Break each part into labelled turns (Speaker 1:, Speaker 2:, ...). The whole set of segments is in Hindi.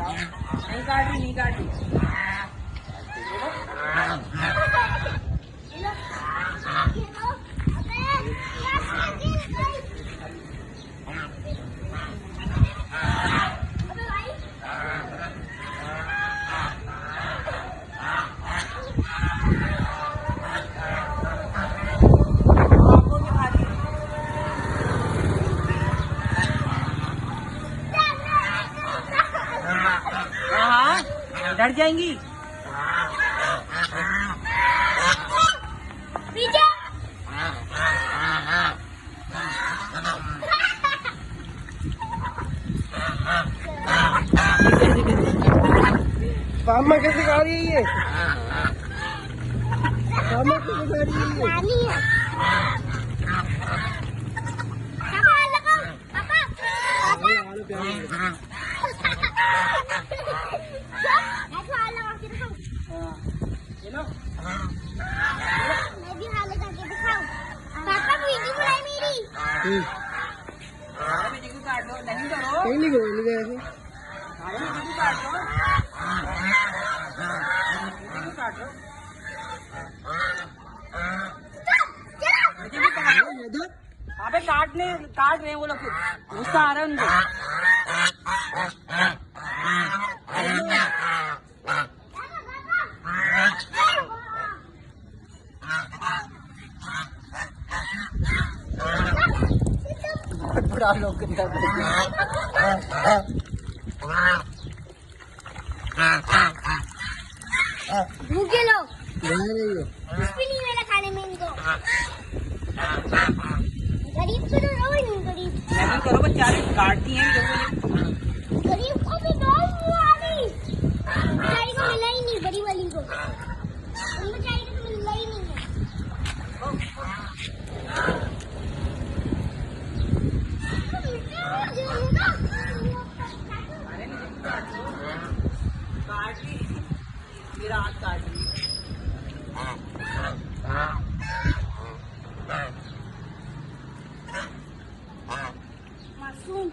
Speaker 1: नहीं काट रही, नहीं काट रही। डर जाएंगी।
Speaker 2: मामा कैसे खा रही है ये? मामा कैसे खा रही है?
Speaker 3: मैं भी हाल लगा के दिखाऊं। पापा वीडियो बनाई मेरी।
Speaker 1: वीडियो काट दो, नहीं करो।
Speaker 2: कहीं नहीं करो, नहीं गए ऐसे।
Speaker 1: वीडियो काट दो, वीडियो काट दो। अबे काट रहे हैं वो लोग, गुस्सा आ रहा है उनको। बड़ा लोग
Speaker 3: भूखे लोग कुछ भी नहीं मिला खाने में इनको। गरीब को तो दो ही नहीं, गरीब
Speaker 1: नहीं करो, बेचारे काटती हैं
Speaker 3: गरीब को भी दो वाली बेचारी को मिला ही नहीं, बड़ी वाली को उन बेचारी को मिला ही नहीं है।
Speaker 1: मेरा हाथ काट दी।
Speaker 3: मासूम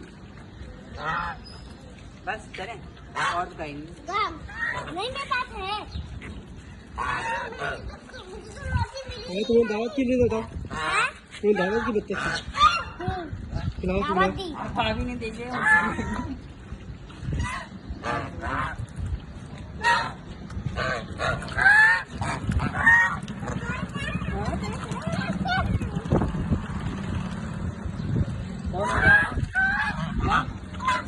Speaker 1: बस करें और तो कहीं नहीं।
Speaker 3: नहीं मेरे पास है।
Speaker 2: तुम्हें दावत की लिए बताओ, तुम्हें दावत की बच्चे खिलाओ तुम्हें।
Speaker 1: भाभी ने देखे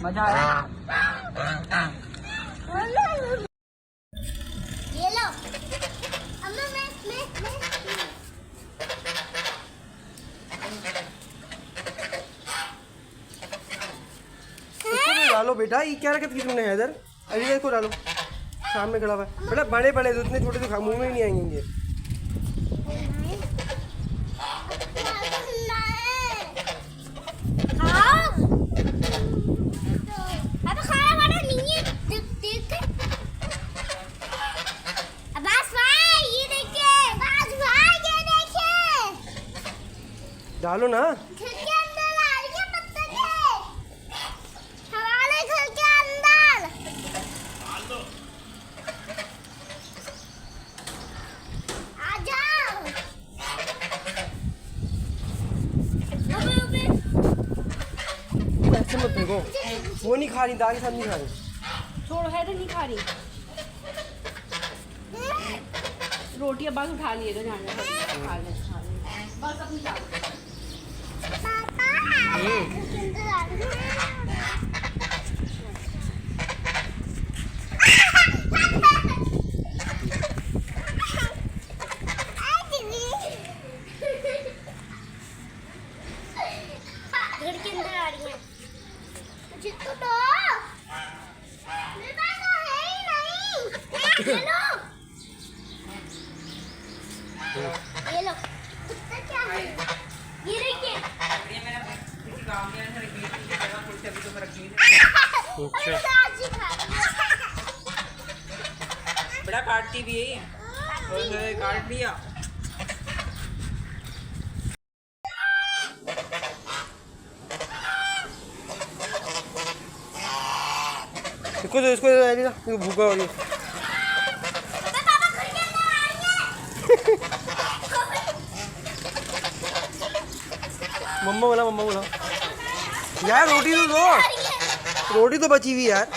Speaker 1: मजा आया।
Speaker 3: ये लो अम्मा मैं
Speaker 2: डालो बेटा, ये क्या रखा तुमने इधर? अभी को डालो, सामने खड़ा हुआ है बेटा। बड़े बड़े इतने छोटे तो मुंह में ही नहीं आएंगे। डालो ना।
Speaker 3: घर के अंदर आ रही है पत्ते के, हमारे घर के अंदर। आ जाओ।
Speaker 2: ऐसे मत फेंको, वो नहीं खा रही, दाल के साथ नहीं खा रही।
Speaker 1: छोड़ो, है तो नहीं खा रही। रोटी अब बस उठा लिए तो जाने खा ले बस अपनी खा ले।
Speaker 3: पापा घर के अंदर आ रही है। घर के अंदर आ रही है, मुझे तो दो, मेरे पास तो है ही नहीं। हेलो ये लो, कुत्ता क्या है? ये देखिए
Speaker 1: किसी गाँव में ऐसा रखी कुछ अभी तो रखी बड़ा काटती भी है, काट दिया।
Speaker 2: इसको दे, इसको दे आइडिया, ये भूखा हो रही है।
Speaker 3: पापा घर के अंदर आ रही है।
Speaker 2: मम्मा बोला यार, रोटी तो दो, रोटी तो बची हुई यार।